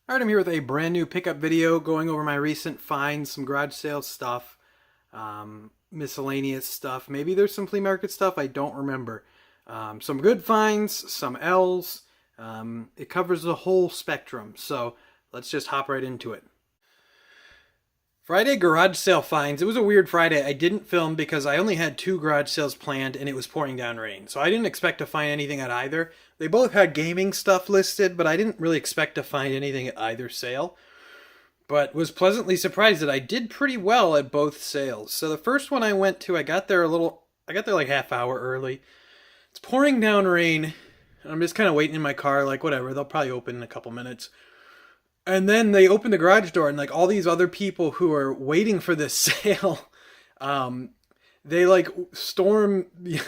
Alright, I'm here with a brand new pickup video going over my recent finds, some garage sale stuff, miscellaneous stuff. Maybe there's some flea market stuff, I don't remember. Some good finds, some L's. It covers the whole spectrum, so let's just hop right into it. Friday garage sale finds. It was a weird Friday. I didn't film because I only had 2 garage sales planned and it was pouring down rain. So I didn't expect to find anything at either. They both had gaming stuff listed, but I didn't really expect to find anything at either sale. But was pleasantly surprised that I did pretty well at both sales. So the first one I went to, I got there like half hour early. It's pouring down rain. I'm just kind of waiting in my car, like whatever, they'll probably open in a couple minutes. And then they open the garage door, and like all these other people who are waiting for this sale, they like storm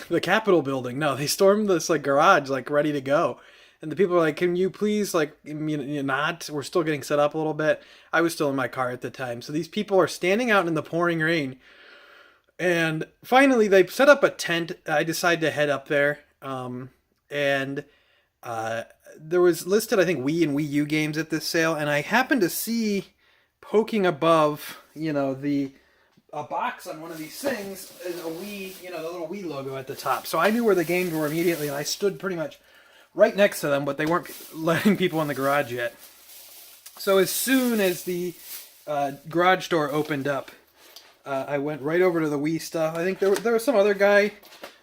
the Capitol building. No, they storm this like garage, like ready to go. And the people are like, "Can you please like not? We're still getting set up a little bit." I was still in my car at the time, so these people are standing out in the pouring rain. And finally, they set up a tent. I decided to head up there, and there was listed, I think, Wii and Wii U games at this sale, and I happened to see poking above, the a box on one of these things is a Wii, the little Wii logo at the top. So I knew where the games were immediately, and I stood pretty much right next to them, but they weren't letting people in the garage yet. So as soon as the garage door opened up, I went right over to the Wii stuff. I think there was some other guy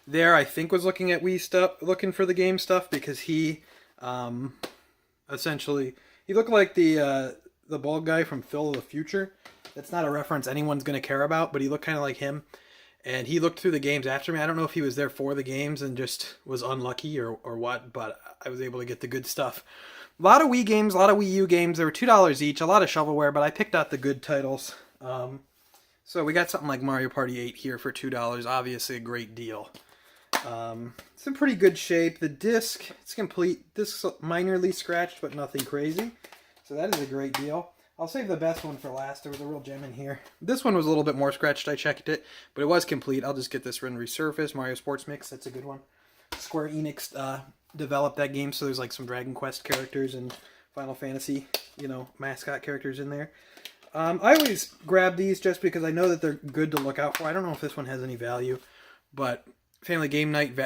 there, I think, was looking at Wii stuff, looking for the game stuff, because he essentially he looked like the bald guy from Phil of the Future. That's not a reference anyone's going to care about, but he looked kind of like him. And he looked through the games after me. I don't know if he was there for the games and just was unlucky or what, but I was able to get the good stuff. A lot of Wii games, a lot of Wii U games. They were $2 each, a lot of shovelware, but I picked out the good titles. So we got something like Mario Party 8 here for $2. Obviously a great deal. It's in pretty good shape. The disc, it's complete. Disc's minorly scratched, but nothing crazy. So that is a great deal. I'll save the best one for last. There was a real gem in here. This one was a little bit more scratched. I checked it, but it was complete. I'll just get this one resurfaced. Mario Sports Mix, that's a good one. Square Enix developed that game, so there's like some Dragon Quest characters and Final Fantasy, mascot characters in there. I always grab these just because I know that they're good to look out for. I don't know if this one has any value, but Family Game Night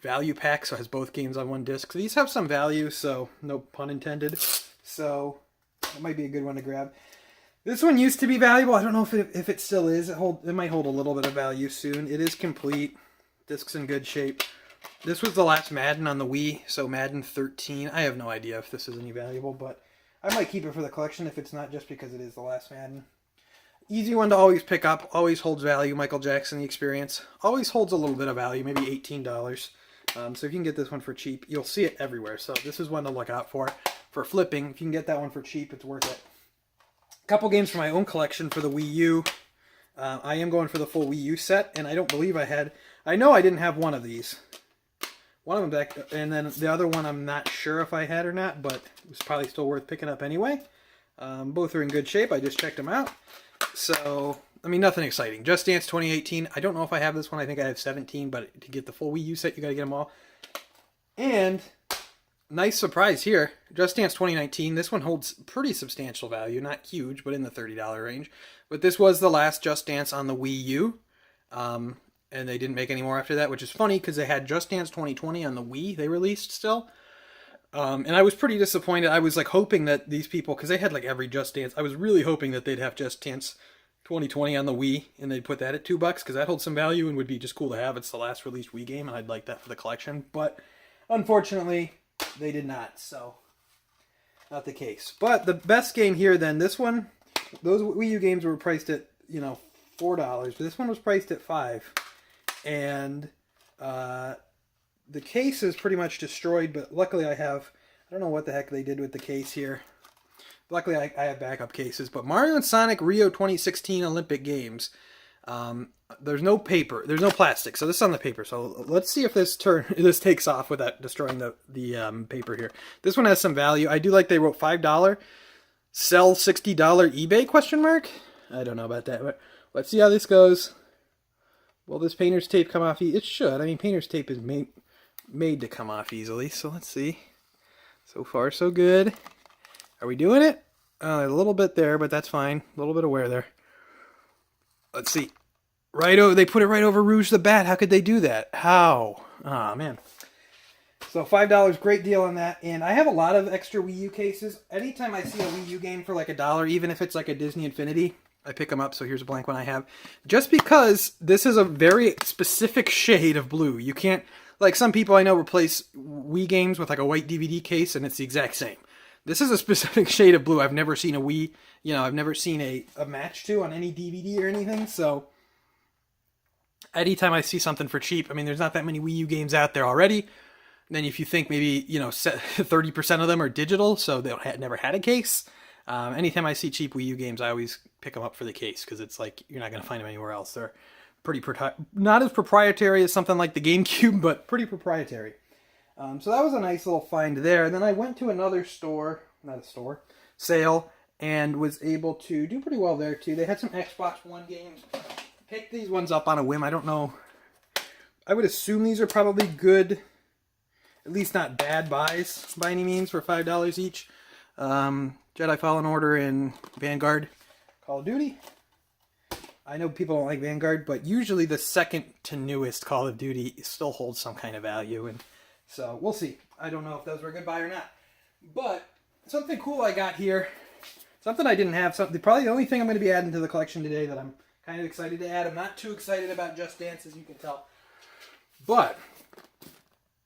value pack, so it has both games on one disc. So these have some value, so no pun intended. So it might be a good one to grab. This one used to be valuable. I don't know if it still is. It might hold a little bit of value soon. It is complete. Disc's in good shape. This was the last Madden on the Wii, so Madden 13. I have no idea if this is any valuable, but I might keep it for the collection if it's not just because it is the last Madden. Easy one to always pick up, always holds value. Michael Jackson, The Experience, always holds a little bit of value, maybe $18. So if you can get this one for cheap, you'll see it everywhere. So this is one to look out for flipping. If you can get that one for cheap, it's worth it. A couple games for my own collection for the Wii U. I am going for the full Wii U set, and I don't believe I know I didn't have one of these. One of them back, and then the other one I'm not sure if I had or not, but it was probably still worth picking up anyway. Both are in good shape. I just checked them out. So, I mean, nothing exciting. Just Dance 2018. I don't know if I have this one. I think I have 17, but to get the full Wii U set, you got to get them all. And nice surprise here. Just Dance 2019. This one holds pretty substantial value. Not huge, but in the $30 range. But this was the last Just Dance on the Wii U. And they didn't make any more after that, which is funny because they had Just Dance 2020 on the Wii they released still. And I was pretty disappointed. I was like hoping that these people, because they had like every Just Dance, I was really hoping that they'd have Just Dance 2020 on the Wii and they'd put that at $2 because that holds some value and would be just cool to have. It's the last released Wii game and I'd like that for the collection. But unfortunately, they did not. So, not the case. But the best game here then, this one, those Wii U games were priced at, $4. But this one was priced at $5. And, the case is pretty much destroyed, but luckily I don't know what the heck they did with the case here. Luckily I have backup cases, but Mario and Sonic Rio 2016 Olympic Games. There's no paper, there's no plastic, so this is on the paper. So let's see if this takes off without destroying the paper here. This one has some value. I do like they wrote $5, sell $60 eBay question mark. I don't know about that, but let's see how this goes. Will this painter's tape come off? It should. I mean, painter's tape is made to come off easily, so let's see. So far, so good. Are we doing it? A little bit there, but that's fine. A little bit of wear there. Let's see. Right over, they put it right over Rouge the Bat. How could they do that? How? Ah, man. So $5, great deal on that. And I have a lot of extra Wii U cases. Anytime I see a Wii U game for like $1, even if it's like a Disney Infinity, I pick them up. So here's a blank one I have. Just because this is a very specific shade of blue. You can't, like some people I know replace Wii games with like a white DVD case and it's the exact same. This is a specific shade of blue. I've never seen a Wii, I've never seen a match to on any DVD or anything. So anytime I see something for cheap, I mean, there's not that many Wii U games out there already. And then if you think maybe, 30% of them are digital, so they never had a case. Anytime I see cheap Wii U games, I always pick them up for the case because it's like you're not going to find them anywhere else. They're pretty not as proprietary as something like the GameCube, but pretty proprietary. So that was a nice little find there. And then I went to another sale, and was able to do pretty well there too. They had some Xbox One games. Picked these ones up on a whim. I don't know. I would assume these are probably good, at least not bad buys by any means for $5 each. Jedi Fallen Order and Vanguard Call of Duty. I know people don't like Vanguard, but usually the second to newest Call of Duty still holds some kind of value. And so we'll see. I don't know if those were a good buy or not. But something cool I got here, something I didn't have, probably the only thing I'm going to be adding to the collection today that I'm kind of excited to add. I'm not too excited about Just Dance, as you can tell. But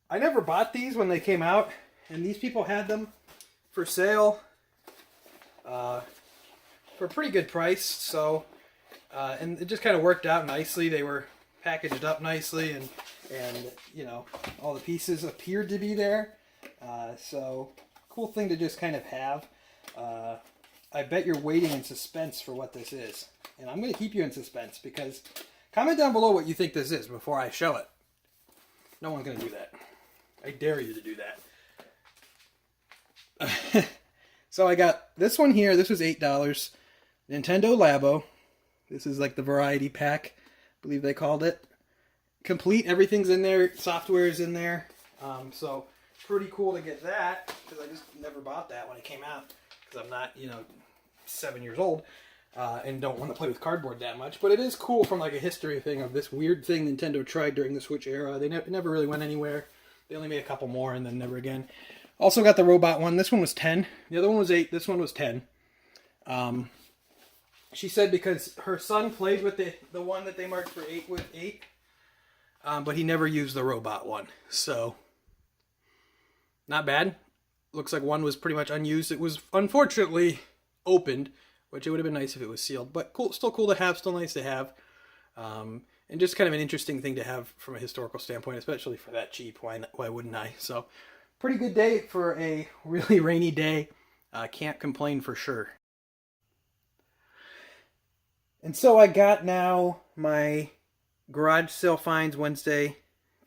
I never bought these when they came out, and these people had them for sale for a pretty good price. So, and it just kind of worked out nicely. They were packaged up nicely, and all the pieces appeared to be there. So, cool thing to just kind of have. I bet you're waiting in suspense for what this is. And I'm going to keep you in suspense because comment down below what you think this is before I show it. No one's going to do that. I dare you to do that. So I got this one here. This was $8. Nintendo Labo. This is like the variety pack, I believe they called it. Complete. Everything's in there. Software is in there. So pretty cool to get that because I just never bought that when it came out because I'm not, 7 years old. And don't want to play with cardboard that much. But it is cool from like a history thing of this weird thing Nintendo tried during the Switch era. They never really went anywhere. They only made a couple more and then never again. Also got the robot one. This one was 10. The other one was 8. This one was 10. She said because her son played with the one that they marked for 8 with 8. But he never used the robot one. So, not bad. Looks like one was pretty much unused. It was unfortunately opened, which it would have been nice if it was sealed. But cool, still cool to have, still nice to have. And just kind of an interesting thing to have from a historical standpoint, especially for that cheap. Why wouldn't I? So, pretty good day for a really rainy day. Can't complain for sure. And so I got now my garage sale finds Wednesday,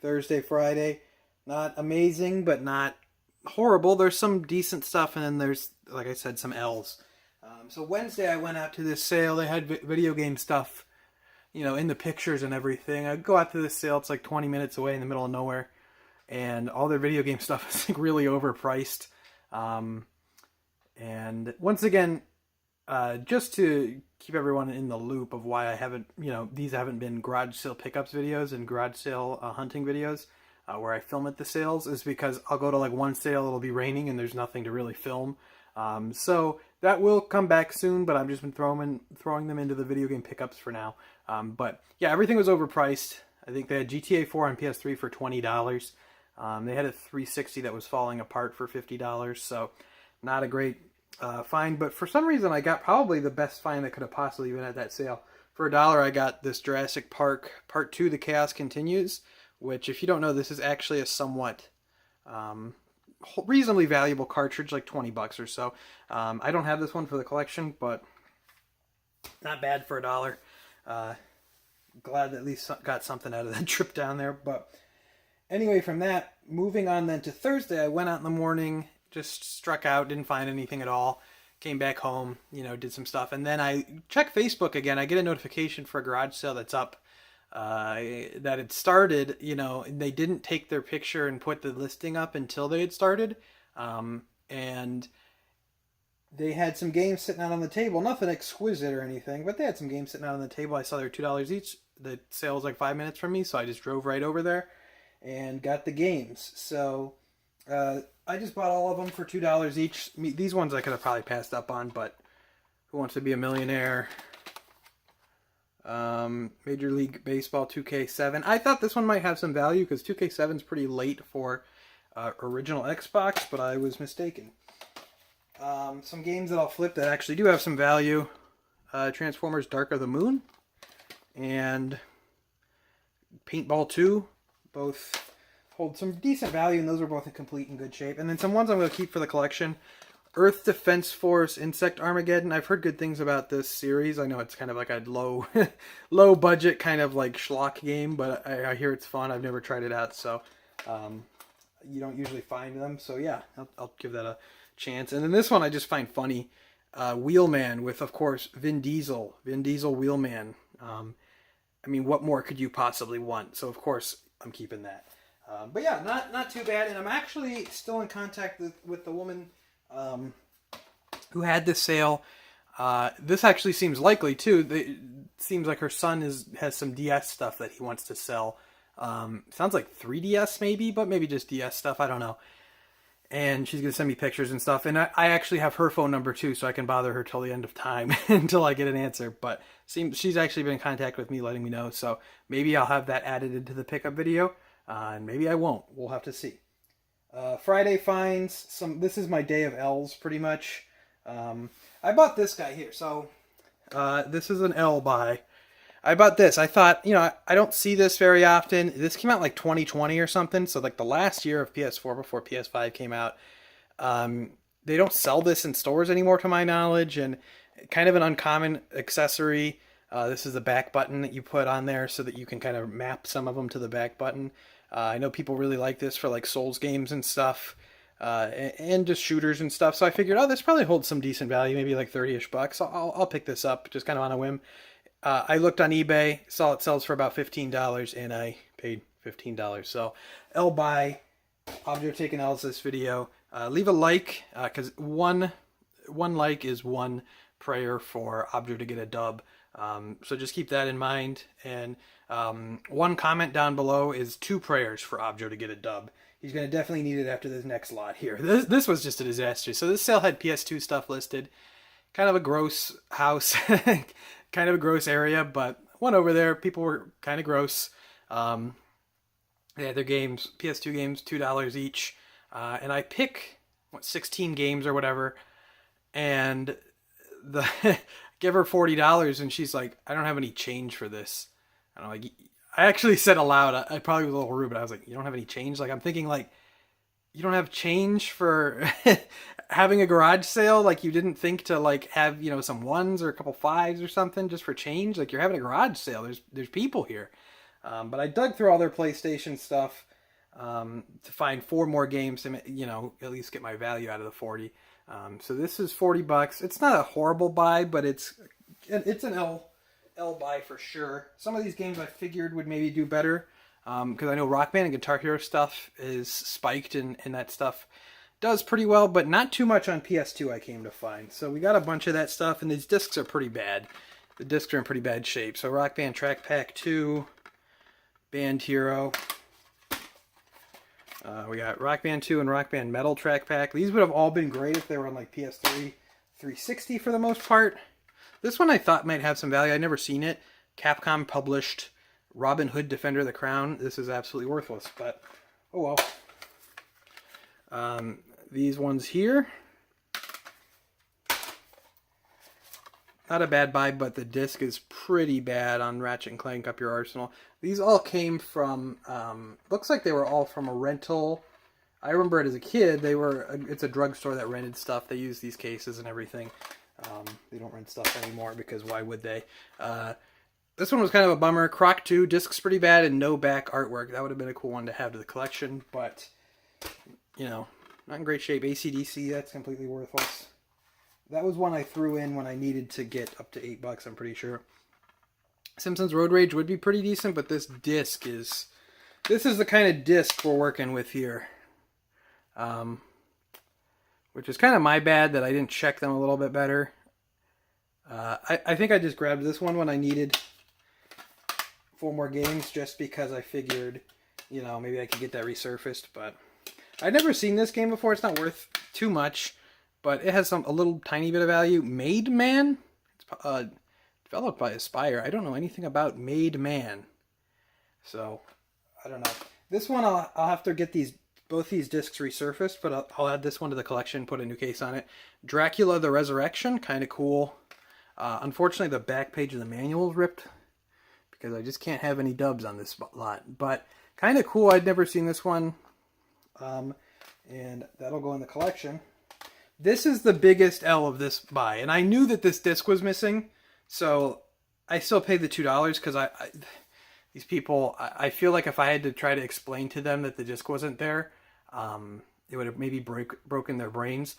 Thursday, Friday. Not amazing, but not horrible. There's some decent stuff, and then there's, like I said, some L's. So Wednesday I went out to this sale. They had video game stuff, in the pictures and everything. I go out to this sale. It's like 20 minutes away in the middle of nowhere. And all their video game stuff is like really overpriced. And once again, just to keep everyone in the loop of why I haven't, these haven't been garage sale pickups videos and garage sale hunting videos where I film at the sales, is because I'll go to like one sale, it'll be raining and there's nothing to really film. So that will come back soon, but I've just been throwing them into the video game pickups for now. But yeah, everything was overpriced. I think they had GTA 4 on PS3 for $20. They had a 360 that was falling apart for $50. So not a great find, but for some reason I got probably the best find that could have possibly been at that sale. For $1, I got this Jurassic Park Part 2, The Chaos Continues, which, if you don't know, this is actually a somewhat reasonably valuable cartridge, like $20 or so. I don't have this one for the collection, but not bad for $1. Glad that at least got something out of that trip down there. But anyway, from that, moving on then to Thursday, I went out in the morning, just struck out, didn't find anything at all. Came back home, did some stuff. And then I checked Facebook again. I get a notification for a garage sale that's up, that it started, they didn't take their picture and put the listing up until they had started. And they had some games sitting out on the table. Nothing exquisite or anything, but they had some games sitting out on the table. I saw they were $2 each. The sale was like 5 minutes from me, so I just drove right over there and got the games. So I just bought all of them for $2 each. These ones I could have probably passed up on, but Who Wants to Be a Millionaire? Major League Baseball 2K7. I thought this one might have some value because 2K7 is pretty late for original Xbox, but I was mistaken. Some games that I'll flip that actually do have some value. Transformers Dark of the Moon and Paintball 2. Both hold some decent value, and those are both in complete and good shape. And then some ones I'm going to keep for the collection. Earth Defense Force Insect Armageddon. I've heard good things about this series. I know it's kind of like a low budget kind of like schlock game, but I hear it's fun. I've never tried it out, so you don't usually find them. So yeah, I'll give that a chance. And then this one I just find funny. Wheelman with, of course, Vin Diesel. Vin Diesel Wheelman. I mean, what more could you possibly want? So of course I'm keeping that. But yeah, not too bad. And I'm actually still in contact with the woman who had this sale. This actually seems likely too. It seems like her son has some DS stuff that he wants to sell. Sounds like 3DS maybe, but maybe just DS stuff. I don't know. And she's gonna send me pictures and stuff. And I actually have her phone number too, so I can bother her till the end of time until I get an answer. But she's actually been in contact with me, letting me know. So maybe I'll have that added into the pickup video, and maybe I won't. We'll have to see. Friday finds. This is my day of L's, pretty much. I bought this guy here. So this is an L buy. I bought this. I thought, I don't see this very often. This came out like 2020 or something. So like the last year of PS4 before PS5 came out. They don't sell this in stores anymore to my knowledge. And kind of an uncommon accessory. This is the back button that you put on there so that you can kind of map some of them to the back button. I know people really like this for like Souls games and stuff. And just shooters and stuff. So I figured, this probably holds some decent value. Maybe like 30-ish bucks. So I'll pick this up just kind of on a whim. I looked on eBay, saw it sells for about $15, and I paid $15. So, L buy. Objo taking L's this video. Leave a like, because one like is one prayer for Objo to get a dub. So just keep that in mind. And one comment down below is 2 prayers for Objo to get a dub. He's going to definitely need it after this next lot here. This was just a disaster. So this sale had PS2 stuff listed. Kind of a gross house. Kind of a gross area, but went over there. People were kind of gross. They had their games, PS2 games, $2 each. And I pick, 16 games or whatever. And give her $40, and she's like, I don't have any change for this. And I'm like, I actually said aloud, I probably was a little rude, but I was like, you don't have any change? Like, I'm thinking like, you don't have change for having a garage sale? Like, you didn't think to like have, some 1s or a couple 5s or something just for change? Like, you're having a garage sale. There's people here. But I dug through all their PlayStation stuff to find 4 more games to, at least get my value out of the 40. So this is $40. It's not a horrible buy, but it's an L buy for sure. Some of these games I figured would maybe do better. Because I know Rock Band and Guitar Hero stuff is spiked, and that stuff does pretty well, but not too much on PS2 I came to find. So we got a bunch of that stuff, and these discs are pretty bad. The discs are in pretty bad shape. So Rock Band Track Pack 2, Band Hero. We got Rock Band 2 and Rock Band Metal Track Pack. These would have all been great if they were on like PS3, 360 for the most part. This one I thought might have some value. I'd never seen it. Capcom published Robin Hood Defender of the Crown. This is absolutely worthless, but oh well. These ones here, not a bad buy, but the disc is pretty bad on Ratchet and Clank Up Your Arsenal. These all came from, looks like they were all from a rental. I remember it as a kid. It's a drugstore that rented stuff. They use these cases and everything. They don't rent stuff anymore because why would they? This one was kind of a bummer. Croc 2, disc's pretty bad, and no back artwork. That would have been a cool one to have to the collection, but, not in great shape. AC/DC, that's completely worthless. That was one I threw in when I needed to get up to $8, I'm pretty sure. Simpsons Road Rage would be pretty decent, but this disc is... This is the kind of disc we're working with here. which is kind of my bad that I didn't check them a little bit better. I think I just grabbed this one when I needed 4 more games, just because I figured, you know, maybe I could get that resurfaced. But I'd never seen this game before. It's not worth too much, but it has a little tiny bit of value. Made Man? It's developed by Aspire. I don't know anything about Made Man, so I don't know. This one I'll have to get both these discs resurfaced, but I'll add this one to the collection, put a new case on it. Dracula the Resurrection, kind of cool. Unfortunately, the back page of the manual is ripped because I just can't have any dubs on this lot. But kind of cool. I'd never seen this one. And that'll go in the collection. This is the biggest L of this buy. And I knew that this disc was missing, so I still paid the $2 because these people, I feel like if I had to try to explain to them that the disc wasn't there, it would have maybe broken their brains.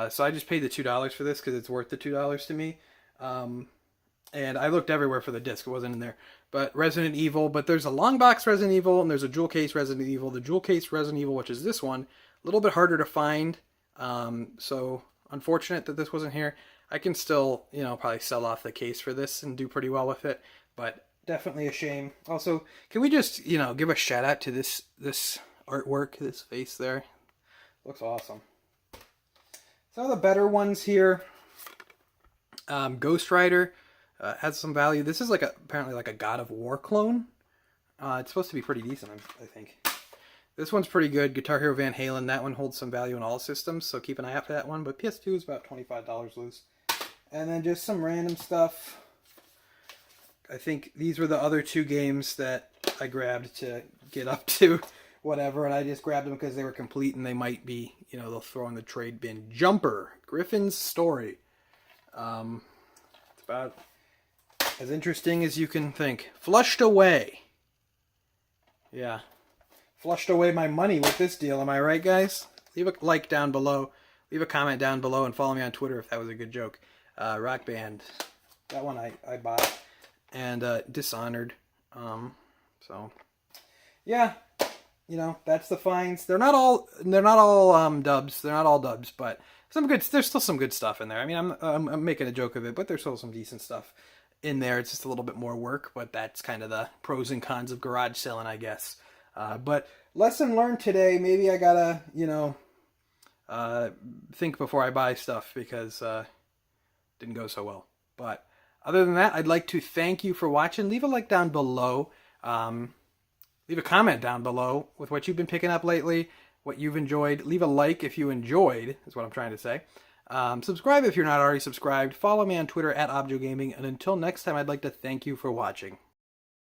So I just paid the $2 for this because it's worth the $2 to me. And I looked everywhere for the disc. It wasn't in there. But Resident Evil. But there's a long box Resident Evil, and there's a jewel case Resident Evil. The jewel case Resident Evil, which is this one, a little bit harder to find. So unfortunate that this wasn't here. I can still, you know, probably sell off the case for this and do pretty well with it. But definitely a shame. Also, can we just, you know, give a shout out to this artwork, this face there? Looks awesome. Some of the better ones here. Ghost Rider has some value. This is apparently like a God of War clone. It's supposed to be pretty decent, I think. This one's pretty good. Guitar Hero Van Halen. That one holds some value in all systems, so keep an eye out for that one. But PS2 is about $25 loose. And then just some random stuff. I think these were the other 2 games that I grabbed to get up to whatever, and I just grabbed them because they were complete and they might be, you know, they'll throw in the trade bin. Jumper, Griffin's Story. It's about as interesting as you can think. Flushed Away. Yeah. Flushed away my money with this deal. Am I right, guys? Leave a like down below. Leave a comment down below and follow me on Twitter if that was a good joke. Rock Band. That one I bought. And Dishonored. So yeah, you know, that's the finds. They're not all dubs. They're not all dubs, but there's still some good stuff in there. I mean, I'm making a joke of it, but there's still some decent stuff in there. It's just a little bit more work, but that's kind of the pros and cons of garage selling, I guess. But lesson learned today. Maybe I gotta, you know, think before I buy stuff because didn't go so well. But other than that, I'd like to thank you for watching. Leave a like down below. Leave a comment down below with what you've been picking up lately, what you've enjoyed. Leave a like if you enjoyed, is what I'm trying to say. Subscribe if you're not already subscribed. Follow me on Twitter @ObjoGaming. And until next time, I'd like to thank you for watching.